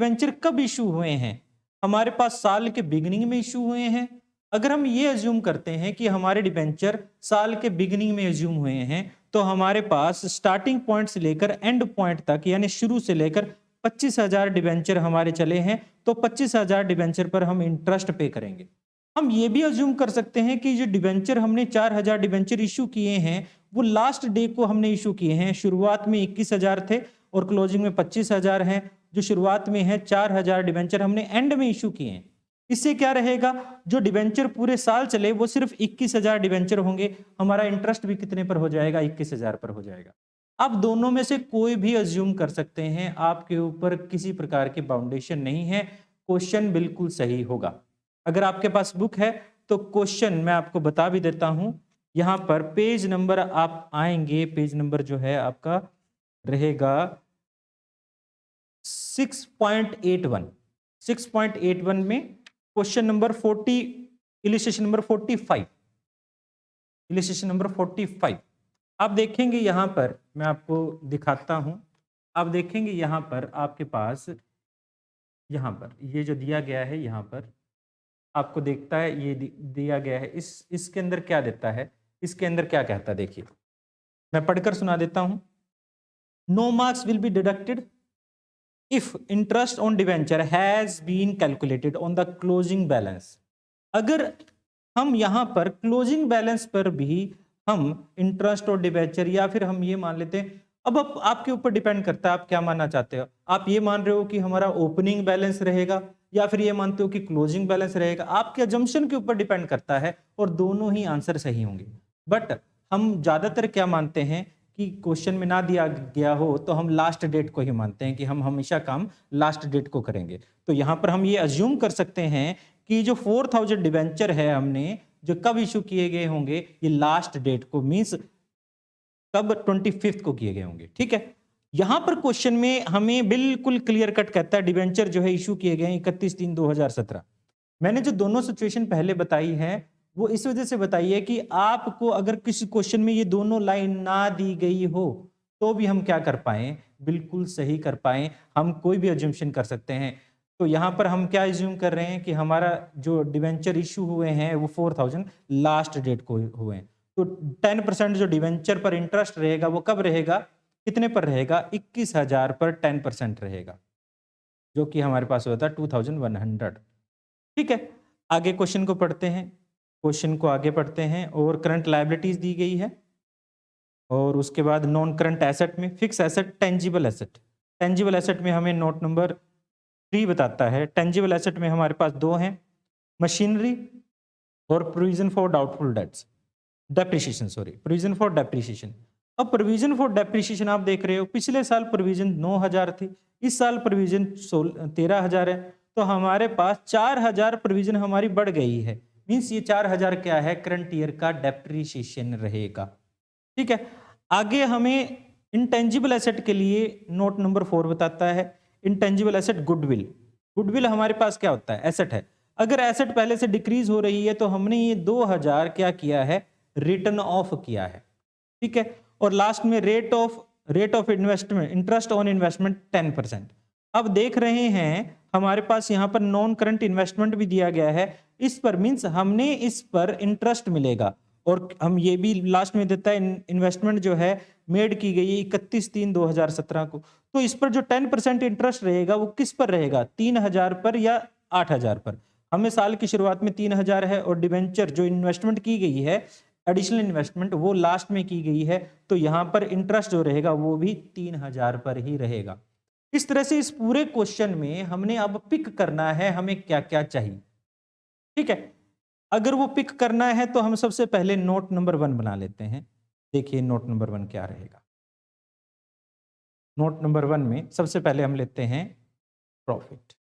Debenture कब issue हुए हैं? हमारे पास साल के बिगिनिंग में इशू हुए हैं। अगर हम ये अज्यूम करते हैं कि हमारे डिबेंचर साल के बिगिनिंग में अज्यूम हुए हैं, तो हमारे पास स्टार्टिंग पॉइंट से लेकर एंड पॉइंट तक यानी शुरू से लेकर 25,000 डिबेंचर हमारे चले हैं, तो 25,000 डिबेंचर पर हम इंटरेस्ट पे करेंगे। हम ये भी अज्यूम कर सकते हैं कि जो डिबेंचर हमने 4,000 डिबेंचर इशू किए हैं, वो लास्ट डे को हमने इशू किए हैं। शुरुआत में 21,000 थे और क्लोजिंग में 25,000 हैं। जो शुरुआत में है 4,000 डिबेंचर हमने एंड में इशू किए हैं। इससे क्या रहेगा, जो डिबेंचर पूरे साल चले वो सिर्फ 21,000 डिबेंचर होंगे। हमारा इंटरेस्ट भी कितने पर हो जाएगा, 21,000 पर हो जाएगा। आप दोनों में से कोई भी अज्यूम कर सकते हैं, आपके ऊपर किसी प्रकार की बाउंडेशन नहीं है, क्वेश्चन बिल्कुल सही होगा। अगर आपके पास बुक है तो क्वेश्चन मैं आपको बता भी देता हूं। यहां पर पेज नंबर आप आएंगे, पेज नंबर जो है आपका रहेगा 6.81। 6.81 में question number 40, illustration number 45, illustration number 45 आप देखेंगे। यहां पर मैं आपको दिखाता हूं। आप देखेंगे यहां पर आपके पास, यहां पर ये जो दिया गया है, यहां पर आपको देखता है ये दिया गया है। इसके अंदर क्या देता है, इसके अंदर क्या कहता है, देखिए मैं पढ़कर सुना देता हूं। No marks will be deducted if interest on debenture has been calculated on the closing balance. अगर हम यहां पर क्लोजिंग बैलेंस पर भी हम इंटरेस्ट और डिवेंचर, या फिर हम ये मान लेते हैं, अब आपके ऊपर डिपेंड करता है आप क्या मानना चाहते हो। आप ये मान रहे हो कि हमारा ओपनिंग बैलेंस रहेगा, या फिर ये मानते हो कि क्लोजिंग बैलेंस रहेगा। आपके अजम्पशन के ऊपर डिपेंड करता है और दोनों ही आंसर सही होंगे। बट हम ज्यादातर क्या मानते हैं कि क्वेश्चन में ना दिया गया हो तो हम लास्ट डेट को ही मानते हैं कि हम हमेशा काम लास्ट डेट को करेंगे। तो यहां पर हम ये अज्यूम कर सकते हैं कि जो 4,000 डिवेंचर है हमने जो कब इशू किए गए होंगे, ये लास्ट डेट को, मींस कब 25 को किए गए होंगे। ठीक है, यहां पर क्वेश्चन में हमें बिल्कुल क्लियर कट कहता है डिवेंचर जो है इशू किए गए 31/3/2017। मैंने जो दोनों सिचुएशन पहले बताई है वो इस वजह से बताई है कि आपको अगर किसी क्वेश्चन में ये दोनों लाइन ना दी गई हो तो भी हम क्या कर पाए, बिल्कुल सही कर पाए। हम कोई भी अज्यूमशन कर सकते हैं। तो यहां पर हम क्या अज्यूम कर रहे हैं कि हमारा जो डिवेंचर इशू हुए हैं वो 4,000 लास्ट डेट को हुए हैं। तो 10% जो डिवेंचर पर इंटरेस्ट रहेगा वो कब रहेगा, कितने पर रहेगा, 21,000 पर 10% रहेगा, जो कि हमारे पास होता है 2,100। ठीक है, आगे क्वेश्चन को पढ़ते हैं। क्वेश्चन को आगे पढ़ते हैं और करंट लायबिलिटीज दी गई है और उसके बाद नॉन करंट एसेट में fix asset, tangible asset. Tangible asset में हमें नोट नंबर 3 बताता है। टेंजिबल एसेट में हमारे पास दो हैं, मशीनरी और provision for doubtful debts, depreciation, sorry provision for depreciation. अब प्रोविजन फॉर डेप्रिसिएशन आप देख रहे हो, पिछले साल प्रोविजन 9,000 थी, इस साल प्रोविजन 13,000 है, तो हमारे पास 4,000 प्रोविजन हमारी बढ़ गई है। मींस ये 4,000 क्या है, करंट ईयर का डेप्रिसिएशन रहेगा। ठीक है, आगे हमें इंटेंजिबल एसेट के लिए नोट नंबर 4 बताता है, इंटेंजिबल एसेट गुडविल। गुडविल हमारे पास क्या होता है, एसेट है। अगर एसेट पहले से डिक्रीज हो रही है तो हमने ये 2,000 क्या किया है, रिटर्न ऑफ किया है। ठीक है, और लास्ट में rate of investment, interest on investment 10%। अब देख रहे हैं हमारे पास यहाँ पर नॉन करंट इन्वेस्टमेंट भी दिया गया है, इस पर मींस हमने इस पर इंटरेस्ट मिलेगा। और हम ये भी लास्ट में देता है इन्वेस्टमेंट जो है मेड की गई है 31/3/2017 को, तो इस पर जो 10% इंटरेस्ट रहेगा वो किस पर रहेगा, 3,000 पर या 8,000 पर। हमें साल की शुरुआत में 3,000 है और डिवेंचर जो इन्वेस्टमेंट की गई है, एडिशनल इन्वेस्टमेंट, वो लास्ट में की गई है, तो यहां पर इंटरेस्ट जो रहेगा वो भी 3,000 पर ही रहेगा। इस तरह से इस पूरे क्वेश्चन में हमने अब पिक करना है हमें क्या क्या चाहिए। ठीक है, अगर वो पिक करना है तो हम सबसे पहले नोट नंबर 1 बना लेते हैं। देखिए नोट नंबर 1 क्या रहेगा। नोट नंबर 1 में सबसे पहले हम लेते हैं प्रॉफिट।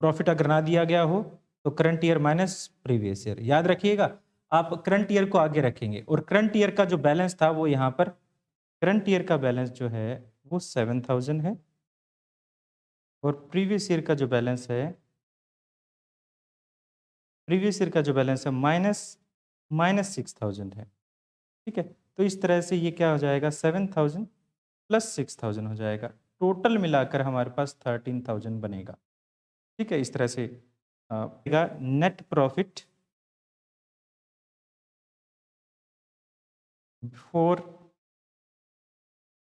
प्रॉफिट अगर ना दिया गया हो तो current year minus previous year. याद रखिएगा, आप करंट ईयर को आगे रखेंगे और करंट ईयर का जो बैलेंस था वो यहाँ पर, करंट ईयर का बैलेंस जो है वो 7,000 है और प्रीवियस ईयर का जो बैलेंस है, प्रीवियस ईयर का जो बैलेंस है माइनस 6,000 है। ठीक है, तो इस तरह से ये क्या हो जाएगा, 7,000 प्लस 6,000 हो जाएगा। टोटल मिलाकर हमारे पास 13,000 बनेगा। ठीक है, इस तरह से नेट प्रॉफिट बिफोर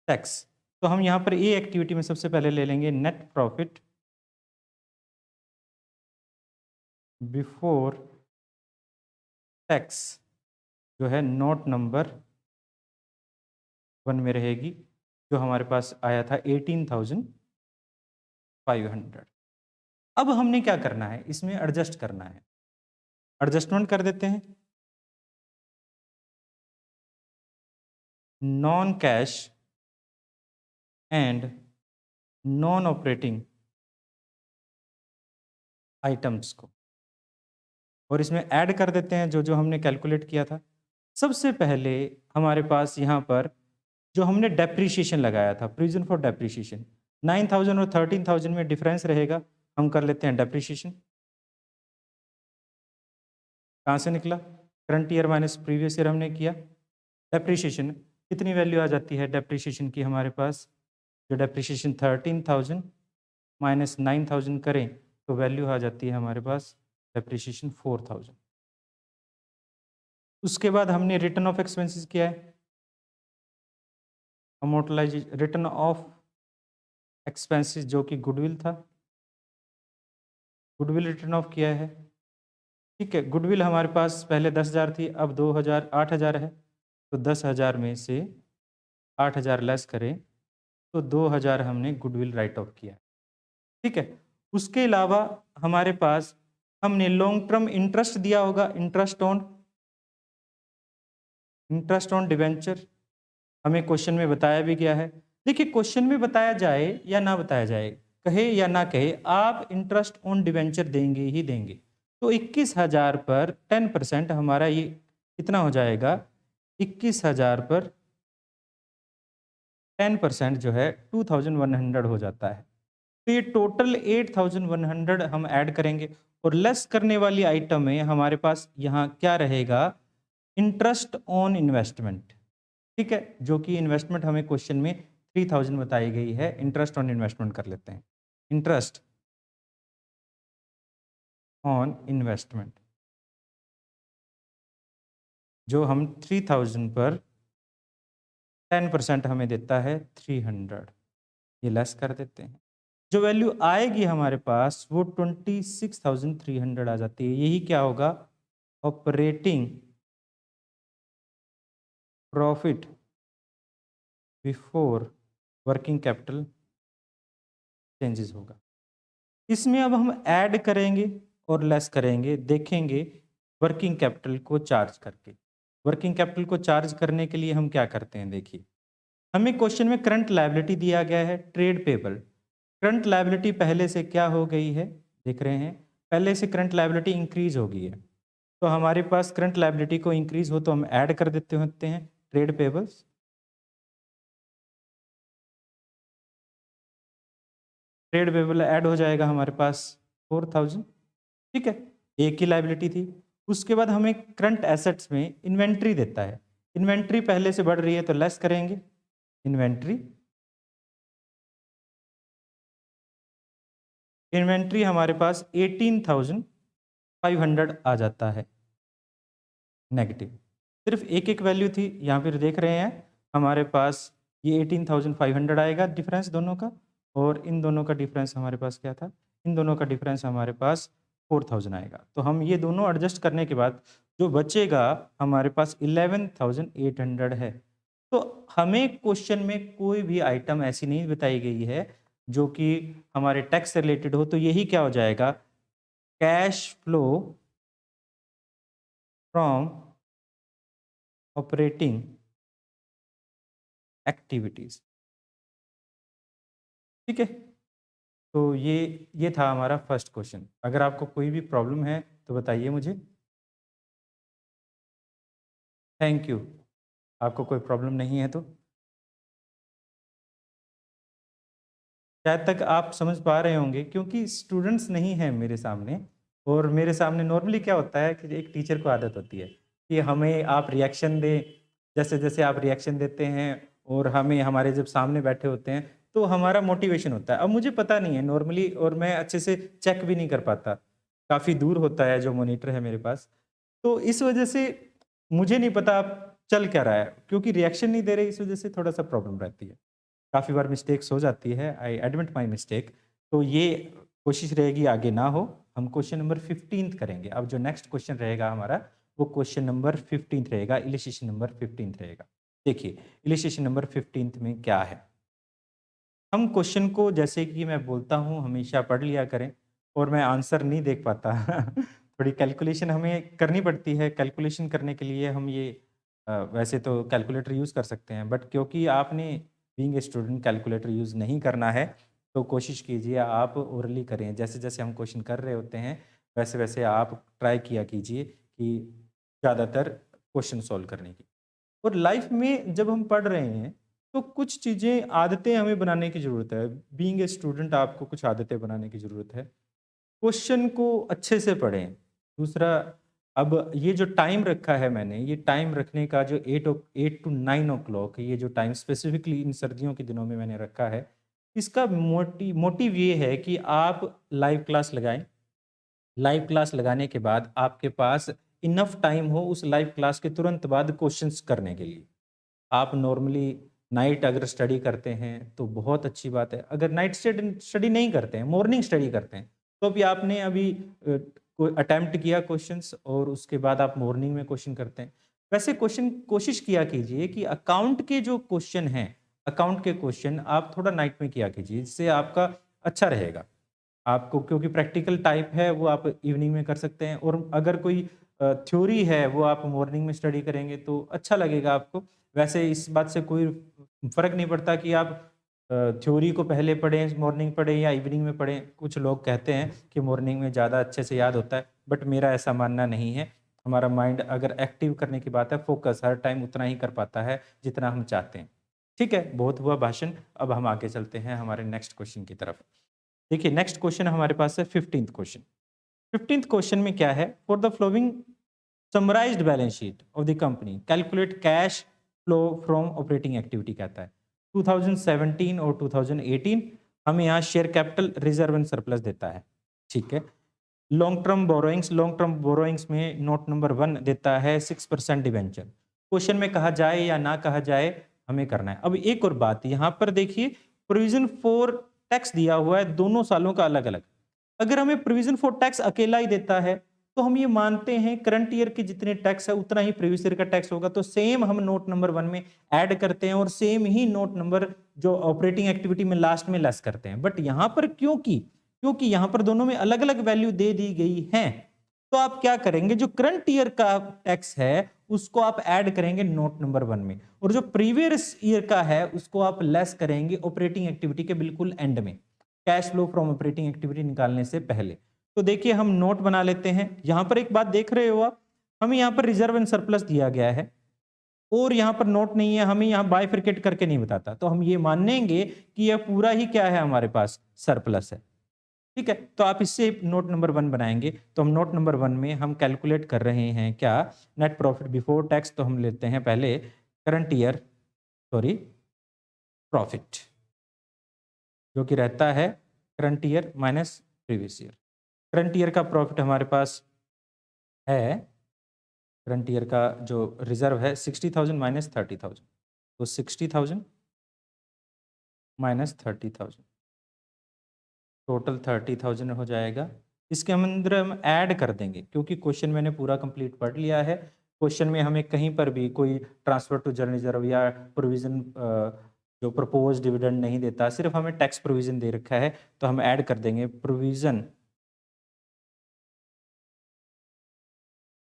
टैक्स। तो हम यहाँ पर ए एक्टिविटी में सबसे पहले ले लेंगे नेट प्रॉफिट बिफोर टैक्स, जो है नोट नंबर 1 में रहेगी, जो हमारे पास आया था 18,500। अब हमने क्या करना है, इसमें एडजस्ट करना है। एडजस्टमेंट कर देते हैं। Non cash and non operating items को, और इसमें ऐड कर देते हैं जो जो हमने कैलकुलेट किया था। सबसे पहले हमारे पास यहाँ पर जो हमने डेप्रीशिएशन लगाया था, प्रोविजन फॉर डेप्रीशिएशन, 9,000 और 13,000 में डिफरेंस रहेगा। हम कर लेते हैं डेप्रीशिएशन। कहाँ से निकला? Current year minus previous year हमने किया। डेप्रीशिएशन कितनी वैल्यू आ जाती है डेप्रीशिएशन की हमारे पास? जो डेप्रीशिएशन 13,000 माइनस 9,000 करें तो वैल्यू आ जाती है हमारे पास डेप्रीशिएशन 4,000। उसके बाद हमने रिटर्न ऑफ एक्सपेंसेस किया है, अमोर्टलाइजेशन, रिटर्न ऑफ एक्सपेंसेस जो कि गुडविल था, गुडविल रिटर्न ऑफ किया है। ठीक है, गुडविल हमारे पास पहले 10,000 थी, अब 2,000 8,000 है। तो 10,000 में से 8,000 लेस करें तो 2,000 हमने गुडविल राइट ऑफ किया। ठीक है, उसके अलावा हमारे पास हमने लॉन्ग टर्म इंटरेस्ट दिया होगा, इंटरेस्ट ऑन डिवेंचर, हमें क्वेश्चन में बताया भी गया है। देखिए, क्वेश्चन में बताया जाए या ना बताया जाए, कहे या ना कहे, आप इंटरेस्ट ऑन डिवेंचर देंगे ही देंगे। तो 21,000 पर 10% हमारा ये कितना हो जाएगा? 21,000 पर 10% जो है 2,100 हो जाता है। तो ये टोटल 8,100 हम ऐड करेंगे, और लेस करने वाली आइटम में हमारे पास यहाँ क्या रहेगा? Interest on investment. ठीक है, जो कि इन्वेस्टमेंट हमें क्वेश्चन में 3,000 बताई गई है। इंटरेस्ट ऑन इन्वेस्टमेंट कर लेते हैं। इंटरेस्ट ऑन इन्वेस्टमेंट जो हम 3,000 पर 10% हमें देता है 300, ये लेस कर देते हैं। जो वैल्यू आएगी हमारे पास वो 26,300 आ जाती है। यही क्या होगा? Operating profit before working capital changes होगा। इसमें अब हम ऐड करेंगे और लेस करेंगे, देखेंगे वर्किंग कैपिटल को चार्ज करके। वर्किंग कैपिटल को चार्ज करने के लिए हम क्या करते हैं? देखिए, हमें क्वेश्चन में करंट लायबिलिटी दिया गया है, ट्रेड पेबल। करंट लायबिलिटी पहले से क्या हो गई है? देख रहे हैं, पहले से करंट लायबिलिटी इंक्रीज हो गई है। तो हमारे पास करंट लायबिलिटी को इंक्रीज हो तो हम ऐड कर देते होते हैं trade payables. Trade payable add हो जाएगा हमारे पास 4,000। ठीक है, एक ही लायबिलिटी थी। उसके बाद हमें करंट एसेट्स में इन्वेंट्री देता है। इन्वेंट्री पहले से बढ़ रही है तो लेस करेंगे इन्वेंट्री। इन्वेंट्री हमारे पास 18,500 आ जाता है नेगेटिव। सिर्फ एक एक वैल्यू थी, यहाँ पर देख रहे हैं हमारे पास ये 18,500 आएगा डिफरेंस दोनों का, और इन दोनों का डिफरेंस हमारे पास क्या था? इन दोनों का डिफरेंस हमारे पास 4,000 आएगा। तो हम ये दोनों एडजस्ट करने के बाद जो बचेगा हमारे पास 11,800 है। तो हमें क्वेश्चन में कोई भी आइटम ऐसी नहीं बताई गई है जो कि हमारे टैक्स से रिलेटेड हो। तो यही क्या हो जाएगा? Cash flow from operating activities. ठीक है, तो ये था हमारा फर्स्ट क्वेश्चन। अगर आपको कोई भी प्रॉब्लम है तो बताइए मुझे। Thank you. आपको कोई प्रॉब्लम नहीं है तो शायद तक आप समझ पा रहे होंगे, क्योंकि स्टूडेंट्स नहीं हैं मेरे सामने। और मेरे सामने नॉर्मली क्या होता है कि एक टीचर को आदत होती है कि हमें आप रिएक्शन दें, जैसे जैसे आप रिएक्शन देते हैं और हमें हमारे जब सामने बैठे होते हैं तो हमारा मोटिवेशन होता है। अब मुझे पता नहीं है नॉर्मली, और मैं अच्छे से चेक भी नहीं कर पाता, काफ़ी दूर होता है जो मॉनिटर है मेरे पास। तो इस वजह से मुझे नहीं पता अब चल क्या रहा है, क्योंकि रिएक्शन नहीं दे रहे, इस वजह से थोड़ा-सा प्रॉब्लम रहती है। काफ़ी बार मिस्टेक्स हो जाती है, आई एडमिट माय मिस्टेक। तो ये कोशिश रहेगी आगे ना हो। हम क्वेश्चन नंबर 15th करेंगे। अब जो नेक्स्ट क्वेश्चन रहेगा हमारा, वो क्वेश्चन नंबर 15th रहेगा, इलिस्ट्रेशन नंबर 15th रहेगा। देखिए, इलिस्ट्रेशन नंबर 15th में क्या है? हम क्वेश्चन को, जैसे कि मैं बोलता हूँ, हमेशा पढ़ लिया करें, और मैं आंसर नहीं देख पाता। थोड़ी कैलकुलेशन हमें करनी पड़ती है। कैलकुलेशन करने के लिए हम ये वैसे तो कैलकुलेटर यूज़ कर सकते हैं, बट क्योंकि आपने being a student calculator use नहीं करना है, तो कोशिश कीजिए आप ओरली करें। जैसे-जैसे हम क्वेश्चन कर रहे होते हैं, वैसे-वैसे आप ट्राई किया कीजिए कि ज़्यादातर क्वेश्चन सॉल्व करने की। और लाइफ में जब हम पढ़ रहे हैं, तो कुछ चीज़ें, आदतें हमें बनाने की ज़रूरत है। बीइंग ए स्टूडेंट आपको कुछ आदतें बनाने की ज़रूरत है। क्वेश्चन को अच्छे से पढ़ें। दूसरा, अब ये जो टाइम रखा है मैंने, ये टाइम रखने का जो 8 टू 9 ओ क्लॉक, ये जो टाइम स्पेसिफिकली इन सर्दियों के दिनों में मैंने रखा है, इसका मोटिव ये है कि आप लाइव क्लास लगाएँ। लाइव क्लास लगाने के बाद आपके पास इनफ टाइम हो उस लाइव क्लास के तुरंत बाद क्वेश्चंस करने के लिए। आप नॉर्मली नाइट अगर स्टडी करते हैं तो बहुत अच्छी बात है। अगर नाइट स्टडी स्टडी नहीं करते हैं, मॉर्निंग स्टडी करते हैं, तो अभी आपने कोई अटेम्प्ट किया क्वेश्चंस, और उसके बाद आप मॉर्निंग में क्वेश्चन करते हैं। वैसे क्वेश्चन कोशिश किया कीजिए कि अकाउंट के जो क्वेश्चन हैं, अकाउंट के क्वेश्चन आप थोड़ा नाइट में किया कीजिए, जिससे आपका अच्छा रहेगा। आपको, क्योंकि प्रैक्टिकल टाइप है वो आप इवनिंग में कर सकते हैं, और अगर कोई थ्योरी है वो आप मॉर्निंग में स्टडी करेंगे तो अच्छा लगेगा आपको। वैसे इस बात से कोई फ़र्क नहीं पड़ता कि आप थ्योरी को पहले पढ़ें, मॉर्निंग पढ़ें या इवनिंग में पढ़ें। कुछ लोग कहते हैं कि मॉर्निंग में ज़्यादा अच्छे से याद होता है, बट मेरा ऐसा मानना नहीं है। हमारा माइंड अगर एक्टिव करने की बात है, फ़ोकस हर टाइम उतना ही कर पाता है जितना हम चाहते हैं। ठीक है, बहुत हुआ भाषण, अब हम आगे चलते हैं हमारे नेक्स्ट क्वेश्चन की तरफ। देखिए, नेक्स्ट क्वेश्चन हमारे पास है 15th क्वेश्चन। 15th क्वेश्चन में क्या है? For the flowing summarised balance sheet of the company calculate cash flow from operating activity कहता है। 2017 और 2018 हमें यहाँ share capital, reserve and surplus देता है। ठीक है। लॉन्ग टर्म बोरोइंग्स में नोट नंबर 1 देता है 6% डिवेंचर। क्वेश्चन में कहा जाए या ना कहा जाए, हमें करना है। अब एक और बात यहाँ पर देखिए, प्रोविजन फॉर टैक्स दिया हुआ है दोनों सालों का अलग अलग। अगर हमें प्रोविजन फॉर टैक्स अकेला ही देता है, तो हम ये मानते हैं करंट ईयर के जितने टैक्स है उतना ही प्रीवियस ईयर का टैक्स होगा, तो सेम हम नोट नंबर 1 में ऐड करते हैं, और सेम ही नोट नंबर जो ऑपरेटिंग एक्टिविटी में लास्ट में लेस करते हैं। बट यहाँ पर क्योंकि यहाँ पर दोनों में अलग अलग वैल्यू दे दी गई है, तो आप क्या करेंगे, जो करंट ईयर का टैक्स है उसको आप ऐड करेंगे नोट नंबर 1 में, और जो प्रीवियस ईयर का है उसको आप लेस करेंगे ऑपरेटिंग एक्टिविटी के बिल्कुल एंड में, cash flow from operating activity निकालने से पहले। तो देखिए, हम नोट बना लेते हैं। यहां पर एक बात देख रहे हो आप, हमें यहाँ पर रिजर्व एंड सरप्लस दिया गया है, और यहाँ पर नोट नहीं है, हमें यहाँ बाइफरकेट करके नहीं बताता, तो हम ये मानेंगे कि यह पूरा ही क्या है, हमारे पास सरप्लस है। ठीक है, तो आप इससे नोट नंबर 1 बनाएंगे। तो हम नोट नंबर 1 में हम कैलकुलेट कर रहे हैं क्या, नेट प्रॉफिट बिफोर टैक्स। तो हम लेते हैं पहले करंट ईयर, सॉरी, प्रॉफिट, जो कि रहता है current year minus previous year. Current year का प्रॉफिट हमारे पास है, करंट ईयर का जो रिजर्व है 60,000 माइनस 30,000, तो 60,000 माइनस 30,000, टोटल 30,000 हो जाएगा। इसके अंदर हम ऐड कर देंगे, क्योंकि क्वेश्चन मैंने पूरा कंप्लीट पढ़ लिया है। क्वेश्चन में हमें कहीं पर भी कोई ट्रांसफर टू जनरल रिजर्व या प्रोविजन जो प्रपोज डिविडेंड नहीं देता, सिर्फ हमें टैक्स प्रोविजन दे रखा है, तो हम ऐड कर देंगे प्रोविजन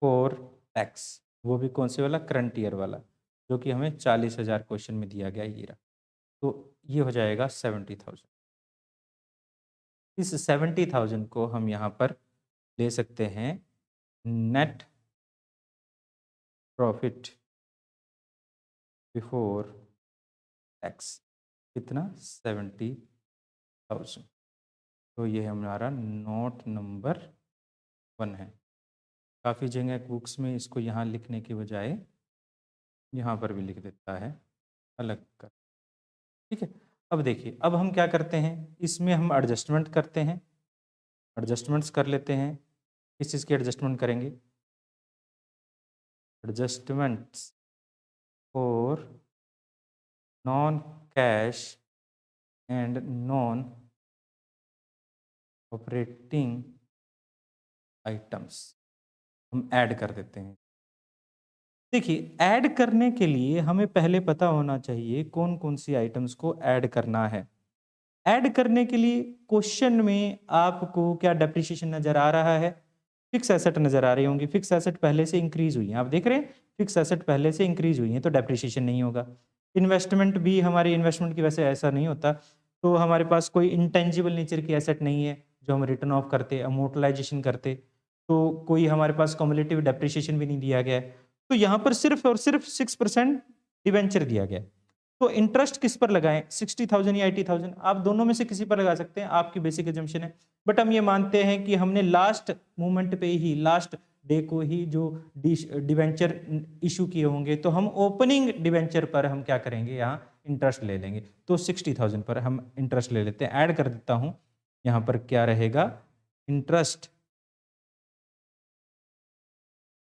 फॉर टैक्स, वो भी कौन से वाला, करंट ईयर वाला, जो कि हमें 40,000 क्वेश्चन में दिया गया ये रहा। तो ये हो जाएगा 70,000। इस 70,000 को हम यहाँ पर ले सकते हैं नेट प्रॉफिट बिफोर टैक्स, कितना, 70,000। तो ये हमारा नोट नंबर 1 है। काफ़ी जगह बुक्स में इसको यहाँ लिखने के बजाय यहाँ पर भी लिख देता है अलग कर। ठीक है, अब देखिए, अब हम क्या करते हैं, इसमें हम एडजस्टमेंट करते हैं, एडजस्टमेंट्स कर लेते हैं। किस चीज़ की एडजस्टमेंट करेंगे? Adjustments for non cash and non operating items हम ऐड कर देते हैं। देखिए, ऐड करने के लिए हमें पहले पता होना चाहिए कौन कौन सी आइटम्स को ऐड करना है। ऐड करने के लिए क्वेश्चन में आपको क्या डेप्रिसिएशन नजर आ रहा है? फिक्स एसेट नजर आ रही होंगी। फिक्स एसेट पहले से इंक्रीज हुई है, आप देख रहे हैं फिक्स एसेट पहले से इंक्रीज हुई है, तो डेप्रिसिएशन नहीं होगा। इन्वेस्टमेंट भी, हमारी इन्वेस्टमेंट की वैसे ऐसा नहीं होता, तो हमारे पास कोई इंटेंजिबल नेचर की एसेट नहीं है जो हम रिटर्न ऑफ करते, अमोर्टलाइजेशन करते, तो कोई हमारे पास कम्युलेटिव डेप्रिसिएशन भी नहीं दिया गया है। तो यहाँ पर सिर्फ और सिर्फ 6% डिवेंचर दिया गया है। तो इंटरेस्ट किस पर लगाएं, 60,000 या 80,000? आप दोनों में से किसी पर लगा सकते हैं, आपकी बेसिक एजम्पशन है। बट हम ये मानते हैं कि हमने लास्ट मोमेंट पे ही, लास्ट डे को ही जो डिवेंचर इशू किए होंगे, तो हम ओपनिंग डिवेंचर पर हम क्या करेंगे, यहाँ इंटरेस्ट ले लेंगे। तो 60,000 पर हम इंटरेस्ट ले लेते हैं। ऐड कर देता हूं, यहाँ पर क्या रहेगा, इंटरेस्ट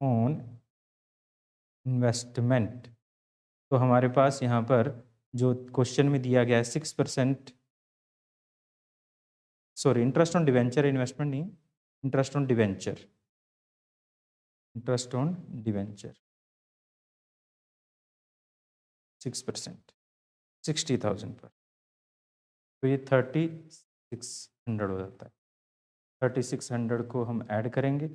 ऑन इन्वेस्टमेंट। तो हमारे पास यहाँ पर जो क्वेश्चन में दिया गया है 6%, sorry, interest on debenture, investment नहीं, interest on debenture, interest on debenture 6%, 60,000 पर, तो ये 3600 हो जाता है। 3600 को हम ऐड करेंगे,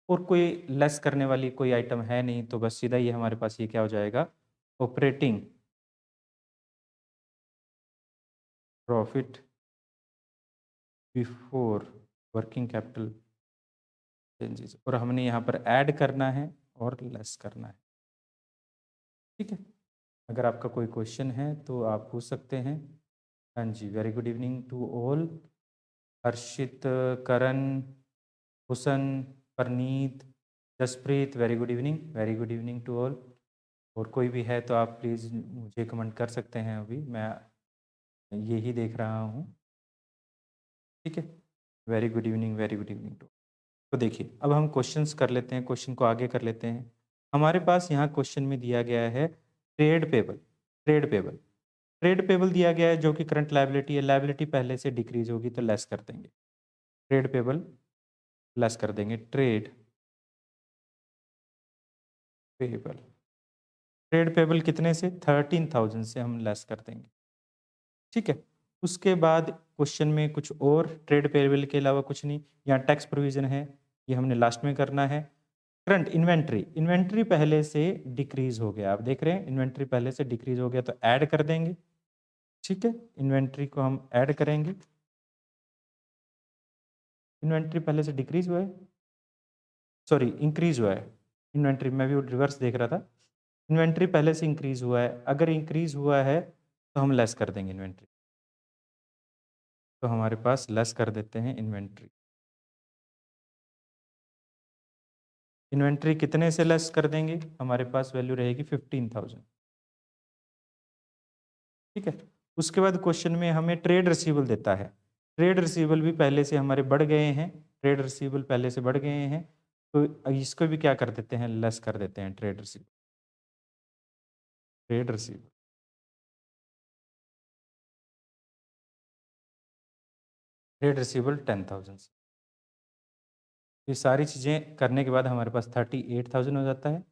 और कोई लेस करने वाली कोई आइटम है नहीं, तो बस सीधा ये हमारे पास ये क्या हो जाएगा, operating profit before working capital changes, और हमने यहाँ पर ऐड करना है और लेस करना है। ठीक है, अगर आपका कोई क्वेश्चन है तो आप पूछ सकते हैं। हाँ जी, very good evening to all. Harshit, Karan, Husan, Parneet, Jaspreet, very good evening, very good evening to all. और कोई भी है तो आप प्लीज़ मुझे कमेंट कर सकते हैं, अभी मैं यही देख रहा हूँ। ठीक है, very good evening, very good evening too. तो देखिए, अब हम क्वेश्चंस कर लेते हैं, क्वेश्चन को आगे कर लेते हैं। हमारे पास यहाँ क्वेश्चन में दिया गया है trade payable, trade payable, trade payable दिया गया है जो कि करंट लायबिलिटी है। लायबिलिटी पहले से डिक्रीज होगी तो लेस कर देंगे, ट्रेड पेबल लेस कर देंगे, ट्रेड पेबल, ट्रेड पेबल कितने से, 13,000 से हम लेस कर देंगे। ठीक है, उसके बाद क्वेश्चन में कुछ और ट्रेड पेबल के अलावा कुछ नहीं, यहाँ टैक्स प्रोविजन है, ये हमने लास्ट में करना है। करंट इन्वेंट्री, इन्वेंट्री पहले से डिक्रीज हो गया, आप देख रहे हैं इन्वेंट्री पहले से डिक्रीज हो गया, तो ऐड कर देंगे। ठीक है, इन्वेंट्री को हम ऐड करेंगे, इन्वेंट्री पहले से डिक्रीज हुआ है, सॉरी इंक्रीज हुआ है, इन्वेंट्री में भी रिवर्स देख रहा था, इन्वेंट्री पहले से इंक्रीज हुआ है, अगर इंक्रीज हुआ है तो हम लेस कर देंगे इन्वेंट्री, तो हमारे पास लेस कर देते हैं इन्वेंट्री। इन्वेंट्री कितने से लेस कर देंगे, हमारे पास वैल्यू रहेगी 15,000। ठीक है, उसके बाद क्वेश्चन में हमें ट्रेड रिसीवेबल देता है, ट्रेड रिसीवेबल भी पहले से हमारे बढ़ गए हैं, ट्रेड रिसीवेबल पहले से बढ़ गए हैं, तो इसको भी क्या कर देते हैं, लेस कर देते हैं trade receivable, trade receivable, trade receivable 10,000 से। ये सारी चीज़ें करने के बाद हमारे पास 38,000 हो जाता है।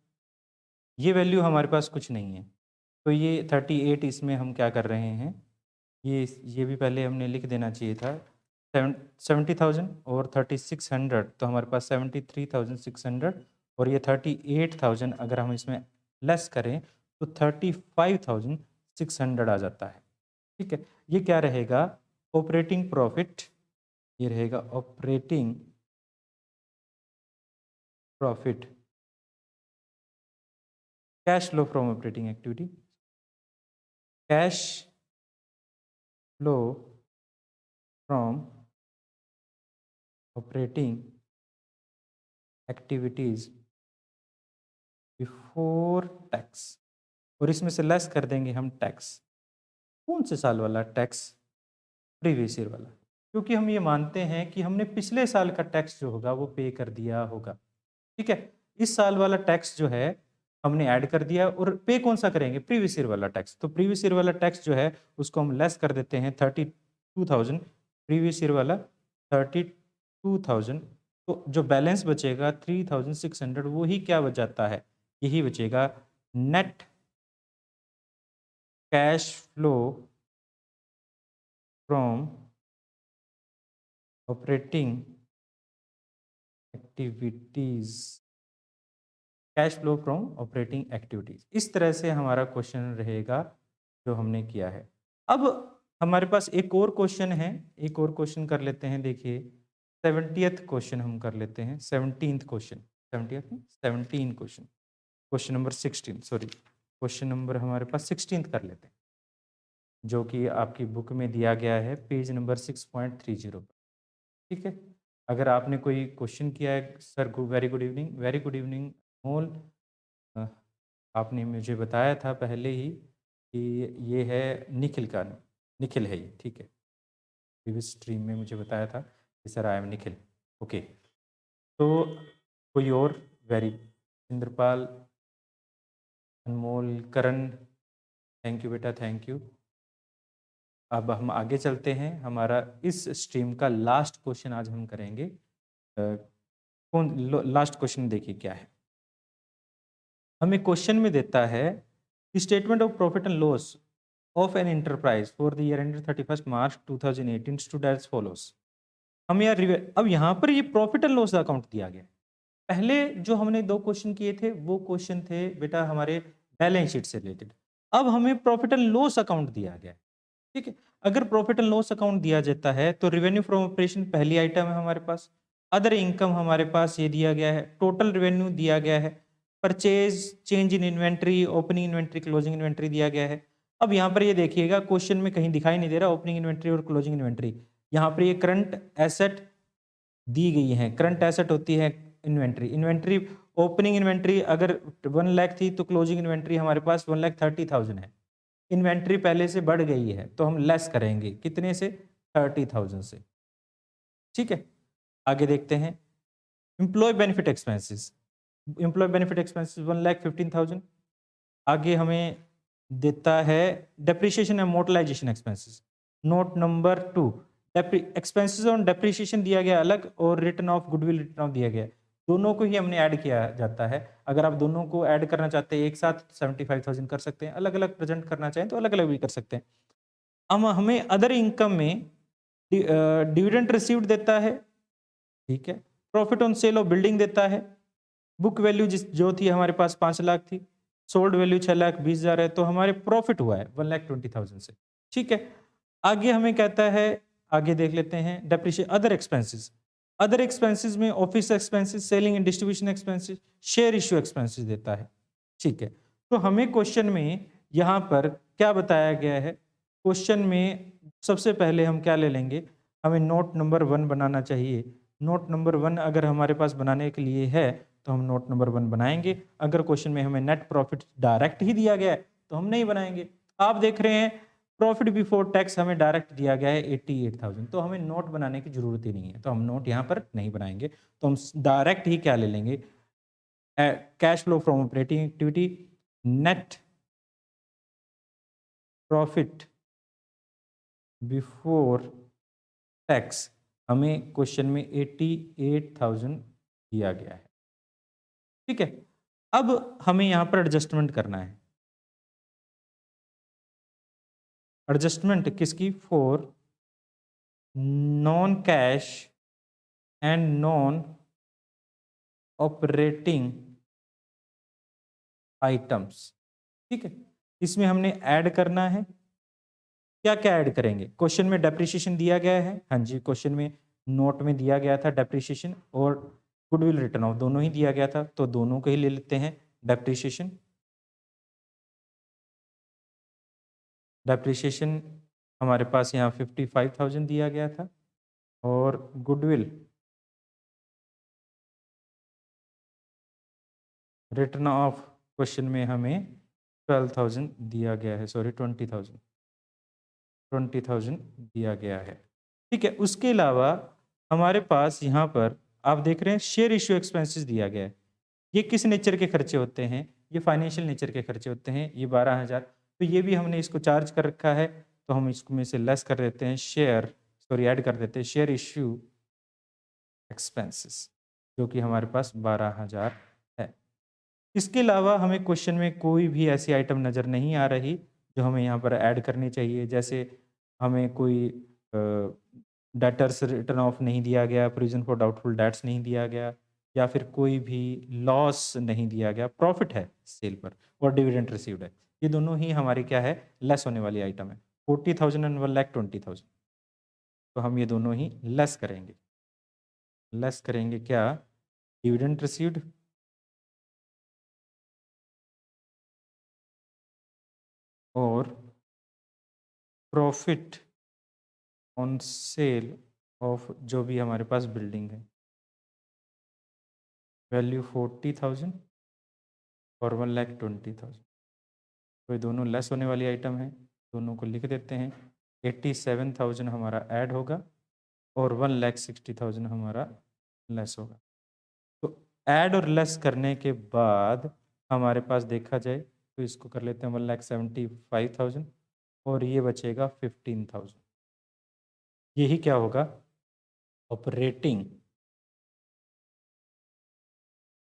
ये वैल्यू हमारे पास कुछ नहीं है, तो ये 38 इसमें हम क्या कर रहे हैं, ये भी पहले हमने लिख देना चाहिए था। 70,000 और 3600, तो हमारे पास 73,600, और ये 38,000 अगर हम इसमें लेस करें तो 35,600 आ जाता है। ठीक है, ये क्या रहेगा, ऑपरेटिंग प्रॉफिट, ये रहेगा operating profit, cash flow from operating activity, cash flow from operating activities before tax, और इसमें से लेस कर देंगे हम टैक्स। कौन से साल वाला टैक्स? प्रीवियस ईयर वाला, क्योंकि हम ये मानते हैं कि हमने पिछले साल का टैक्स जो होगा वो पे कर दिया होगा। ठीक है, इस साल वाला टैक्स जो है हमने ऐड कर दिया और पे कौन सा करेंगे? प्रीवियस ईयर वाला टैक्स। तो प्रीवियस ईयर वाला टैक्स जो है उसको हम लेस कर देते हैं 32,000, प्रीवियस ईयर वाला 32,000। तो जो बैलेंस बचेगा 3,600, वो ही क्या बच जाता है? यही बचेगा net cash flow from operating activities, cash flow from operating activities. इस तरह से हमारा क्वेश्चन रहेगा जो हमने किया है। अब हमारे पास एक और क्वेश्चन है, एक और क्वेश्चन कर लेते हैं। देखिए 70th क्वेश्चन हम कर लेते हैं, 17th क्वेश्चन, 70th नहीं 17 question, question number 16, sorry question number हमारे पास 16th कर लेते हैं, जो कि आपकी बुक में दिया गया है पेज नंबर 6.30 पर। ठीक है, अगर आपने कोई क्वेश्चन किया है sir, very good evening, very good evening मोल। आपने मुझे बताया था पहले ही कि ये है निखिल का, निखिल है ये। ठीक है, प्रीवियस स्ट्रीम में मुझे बताया था कि sir I am Nikhil. Okay, तो कोई और? Very Indrapal, Anmol, Karan, thank you बेटा, थैंक यू। अब हम आगे चलते हैं, हमारा इस स्ट्रीम का लास्ट क्वेश्चन आज हम करेंगे। कौन लास्ट क्वेश्चन? देखिए क्या है, हमें क्वेश्चन में देता है statement of profit and loss of an enterprise for the year ended 31 March 2018 stood as follows. हम यार अब यहाँ पर ये प्रॉफिट एंड लॉस अकाउंट दिया गया। पहले जो हमने दो क्वेश्चन किए थे वो क्वेश्चन थे बेटा हमारे बैलेंस शीट से रिलेटेड, अब हमें प्रॉफिट एंड लॉस अकाउंट दिया गया है। ठीक है, अगर प्रॉफिट एंड लॉस अकाउंट दिया जाता है तो रेवेन्यू फ्रॉम ऑपरेशन पहली आइटम है हमारे पास, अदर इनकम हमारे पास ये दिया गया है, टोटल रेवेन्यू दिया गया है, purchase, change in inventory, opening inventory, closing inventory दिया गया है। अब यहाँ पर ये देखिएगा क्वेश्चन में कहीं दिखाई नहीं दे रहा ओपनिंग इन्वेंट्री और क्लोजिंग इन्वेंट्री। यहाँ पर ये करंट एसेट दी गई है, करंट एसेट होती है इन्वेंट्री। इन्वेंट्री ओपनिंग इन्वेंट्री अगर 1 लाख थी तो क्लोजिंग इन्वेंट्री हमारे पास 1,30,000 है। इन्वेंट्री पहले से बढ़ गई है तो हम लेस करेंगे कितने से? 30,000 से। ठीक है, आगे देखते हैं employ benefit expenses. Employ benefit expenses 1,15,000। आगे हमें देता है depreciation and amortisation expenses, note number 2। Expenses on depreciation दिया गया अलग और written off goodwill written off दिया गया, दोनों को ही हमने ऐड किया जाता है। अगर आप दोनों को ऐड करना चाहते हैं एक साथ 75,000 कर सकते हैं, अलग अलग प्रेजेंट करना चाहें तो अलग अलग भी कर सकते हैं। हम हमें अदर इनकम में डिविडेंड रिसीव्ड देता है। ठीक है, profit on sale of building देता है, बुक वैल्यू जो थी हमारे पास 5 लाख थी, सोल्ड वैल्यू 6,20,000 है, तो हमारे प्रॉफिट हुआ है 1,20,000 से। ठीक है, आगे हमें कहता है, आगे देख लेते हैं depreciation other expenses. Other expenses में office expenses, selling and distribution expenses, share issue expenses देता है। ठीक है, तो हमें क्वेश्चन में यहाँ पर क्या बताया गया है? क्वेश्चन में सबसे पहले हम क्या ले लेंगे? हमें नोट नंबर 1 बनाना चाहिए। नोट नंबर 1 अगर हमारे पास बनाने के लिए है तो हम नोट नंबर 1 बनाएंगे। अगर क्वेश्चन में हमें नेट प्रॉफिट डायरेक्ट ही दिया गया है तो हम नहीं बनाएंगे। आप देख रहे हैं प्रॉफिट बिफोर टैक्स हमें डायरेक्ट दिया गया है 88,000, तो हमें नोट बनाने की जरूरत ही नहीं है, तो हम नोट यहाँ पर नहीं बनाएंगे। तो हम डायरेक्ट ही क्या ले लेंगे? Cash flow from operating activity, net profit before tax, हमें क्वेश्चन में 88,000 दिया गया है। ठीक है, अब हमें यहां पर एडजस्टमेंट करना है। एडजस्टमेंट किसकी? For non cash and non operating items. ठीक है, इसमें हमने ऐड करना है। क्या क्या ऐड करेंगे? क्वेश्चन में डेप्रिसिएशन दिया गया है, हाँ जी, क्वेश्चन में नोट में दिया गया था डेप्रिसिएशन और गुडविल रिटर्न ऑफ दोनों ही दिया गया था, तो दोनों को ही ले लेते हैं। डेप्रिसिएशन, डेप्रिसिएशन हमारे पास यहाँ 55,000 दिया गया था और गुडविल रिटर्न ऑफ क्वेश्चन में हमें 12,000 दिया गया है, सॉरी 20,000। 20,000 दिया गया है। ठीक है, उसके अलावा हमारे पास यहाँ पर आप देख रहे हैं शेयर इश्यू एक्सपेंसेस दिया गया है। ये किस नेचर के खर्चे होते हैं? ये फाइनेंशियल नेचर के खर्चे होते हैं। ये 12,000, तो ये भी हमने इसको चार्ज कर रखा है, तो हम इसमें से लेस कर देते हैं, ऐड कर देते हैं शेयर इश्यू एक्सपेंसेस, जो कि हमारे पास 12,000 है। इसके अलावा हमें क्वेश्चन में कोई भी ऐसी आइटम नज़र नहीं आ रही जो हमें यहाँ पर ऐड करनी चाहिए। जैसे हमें कोई डेटर्स रिटर्न ऑफ नहीं दिया गया, प्रोविजन फॉर डाउटफुल डेट्स नहीं दिया गया, या फिर कोई भी लॉस नहीं दिया गया, प्रॉफिट है सेल पर और डिविडेंड रिसीव्ड है। ये दोनों ही हमारी क्या है, लेस होने वाली आइटम है। 40,000 एंड 1,20,000, तो हम ये दोनों ही लेस करेंगे। लेस करेंगे क्या? डिविडेंड रिसीव्ड और प्रॉफिट ऑन सेल ऑफ जो भी हमारे पास बिल्डिंग है। वैल्यू 40,000 और 1,20,000, तो ये दोनों लेस होने वाली आइटम है, दोनों को लिख देते हैं। 87,000 हमारा ऐड होगा और 1,60,000 हमारा लेस होगा। तो ऐड और लेस करने के बाद हमारे पास देखा जाए तो इसको कर लेते हैं 1,75,000 और ये बचेगा 15,000। यही क्या होगा? Operating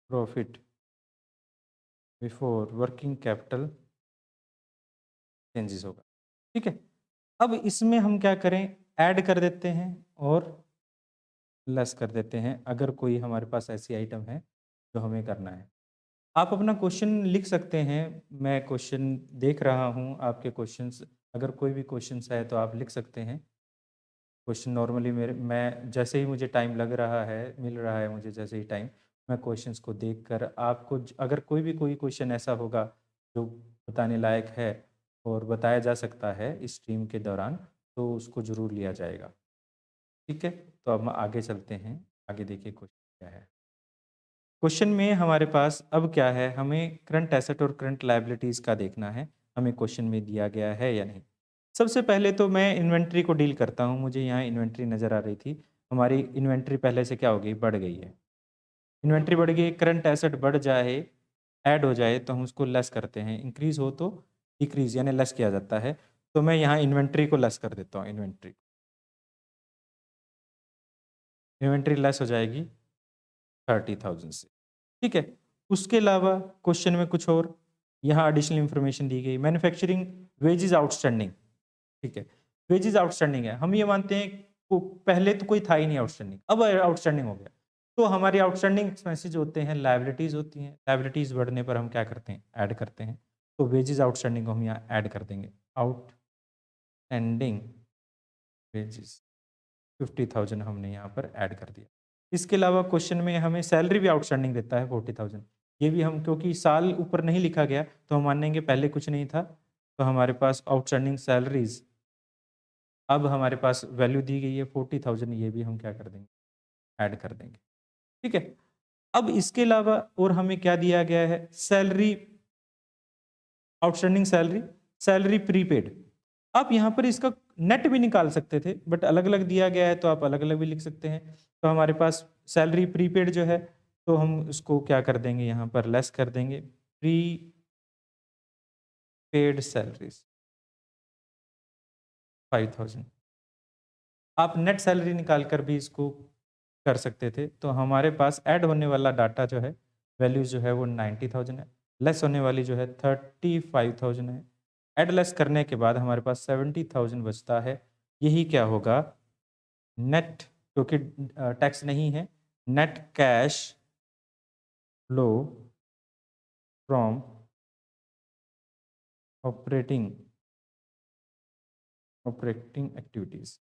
profit before working capital changes होगा। ठीक है, अब इसमें हम क्या करें, ऐड कर देते हैं और लेस कर देते हैं, अगर कोई हमारे पास ऐसी आइटम है जो हमें करना है। आप अपना क्वेश्चन लिख सकते हैं, मैं क्वेश्चन देख रहा हूँ आपके क्वेश्चंस, अगर कोई भी क्वेश्चंस है तो आप लिख सकते हैं। क्वेश्चन नॉर्मली मैं जैसे ही मुझे टाइम लग रहा है, मिल रहा है मुझे जैसे ही टाइम, मैं क्वेश्चंस को देखकर आपको अगर कोई क्वेश्चन ऐसा होगा जो बताने लायक है और बताया जा सकता है इस स्ट्रीम के दौरान, तो उसको ज़रूर लिया जाएगा। ठीक है, तो अब हम आगे चलते हैं, आगे देखिए क्वेश्चन क्या है। क्वेश्चन में हमारे पास अब क्या है, हमें करंट एसेट और करंट लायबिलिटीज़ का देखना है, हमें क्वेश्चन में दिया गया है या नहीं। सबसे पहले तो मैं इन्वेंट्री को डील करता हूँ। मुझे यहाँ इन्वेंट्री नज़र आ रही थी, हमारी इन्वेंट्री पहले से क्या हो गई, बढ़ गई है। इन्वेंट्री बढ़ गई, करंट एसेट बढ़ जाए, ऐड हो जाए तो हम उसको लेस करते हैं, इंक्रीज हो तो डिक्रीज यानी लेस किया जाता है। तो मैं यहाँ इन्वेंट्री को लेस कर देता हूँ, इन्वेंट्री लेस हो जाएगी 30,000 से। ठीक है, उसके अलावा क्वेश्चन में कुछ और यहाँ एडिशनल इंफॉर्मेशन दी गई, मैन्युफैक्चरिंग वेजेस आउटस्टैंडिंग। ठीक है, वेजेस आउटस्टैंडिंग है, हम ये मानते हैं पहले तो कोई था ही नहीं आउटस्टैंडिंग, अब आउटस्टैंडिंग हो गया, तो हमारी आउटस्टैंडिंग एक्सपेंसेस होते हैं, लायबिलिटीज होती हैं, लायबिलिटीज बढ़ने पर हम क्या करते हैं, ऐड करते हैं। तो वेजेस आउटस्टैंडिंग को हम यहाँ ऐड कर देंगे, आउटस्टैंडिंग वेजेस 50,000 हमने यहाँ पर ऐड कर दिया। इसके अलावा क्वेश्चन में हमें सैलरी भी आउटस्टैंडिंग देता है 40,000, ये भी हम क्योंकि साल ऊपर नहीं लिखा गया तो हम मानेंगे पहले कुछ नहीं था, तो हमारे पास आउटस्टैंडिंग सैलरीज अब हमारे पास वैल्यू दी गई है 40,000, ये भी हम क्या कर देंगे, ऐड कर देंगे। ठीक है, अब इसके अलावा और हमें क्या दिया गया है, सैलरी आउटस्टैंडिंग सैलरी प्रीपेड। आप यहाँ पर इसका नेट भी निकाल सकते थे, बट अलग अलग दिया गया है तो आप अलग अलग भी लिख सकते हैं। तो हमारे पास सैलरी प्रीपेड जो है, तो हम उसको क्या कर देंगे, यहाँ पर लेस कर देंगे, प्री पेड सैलरीज 5,000। आप नेट सैलरी निकाल कर भी इसको कर सकते थे। तो हमारे पास ऐड होने वाला डाटा जो है, वैल्यू जो है वो 90,000 है, लेस होने वाली जो है 35,000 है। ऐड लेस करने के बाद हमारे पास 70,000 बचता है। यही क्या होगा, नेट, क्योंकि टैक्स नहीं है, net cash flow from operating activities.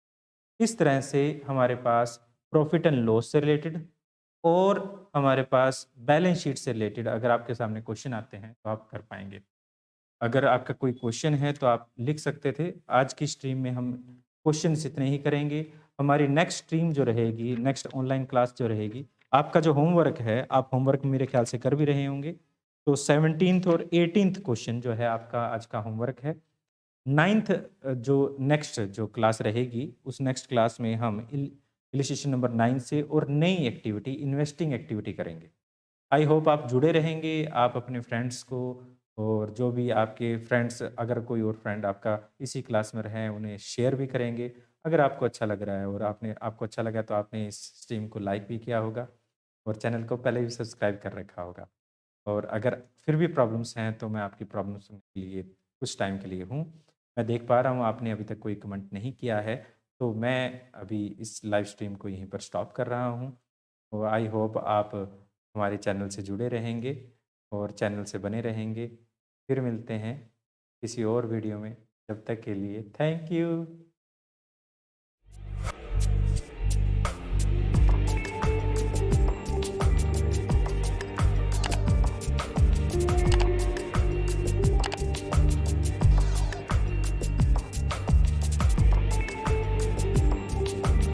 इस तरह से हमारे पास प्रॉफिट एंड लॉस से रिलेटेड और हमारे पास बैलेंस शीट से रिलेटेड अगर आपके सामने क्वेश्चन आते हैं तो आप कर पाएंगे। अगर आपका कोई क्वेश्चन है तो आप लिख सकते थे। आज की स्ट्रीम में हम क्वेश्चन इतने ही करेंगे। हमारी नेक्स्ट स्ट्रीम जो रहेगी, नेक्स्ट ऑनलाइन क्लास जो रहेगी, आपका जो होमवर्क है, आप होमवर्क मेरे ख्याल से कर भी रहे होंगे। तो 17th और 18th क्वेश्चन जो है आपका आज का होमवर्क है। नाइन्थ जो नेक्स्ट जो क्लास रहेगी उस नेक्स्ट क्लास में हम इलिस्ट्रेशन नंबर 9 से और नई एक्टिविटी इन्वेस्टिंग एक्टिविटी करेंगे। आई होप आप जुड़े रहेंगे, आप अपने फ्रेंड्स को और जो भी आपके फ्रेंड्स, अगर कोई और फ्रेंड आपका इसी क्लास में रहे, उन्हें शेयर भी करेंगे। अगर आपको अच्छा लग रहा है और आपको अच्छा लगा तो आपने इस स्ट्रीम को लाइक भी किया होगा और चैनल को पहले भी सब्सक्राइब कर रखा होगा। और अगर फिर भी प्रॉब्लम्स हैं तो मैं आपकी प्रॉब्लम सुनने के लिए कुछ टाइम के लिए हूँ। मैं देख पा रहा हूँ आपने अभी तक कोई कमेंट नहीं किया है, तो मैं अभी इस लाइव स्ट्रीम को यहीं पर स्टॉप कर रहा हूँ। और आई होप आप हमारे चैनल से जुड़े रहेंगे और चैनल से बने रहेंगे। फिर मिलते हैं किसी और वीडियो में, तब तक के लिए थैंक यू।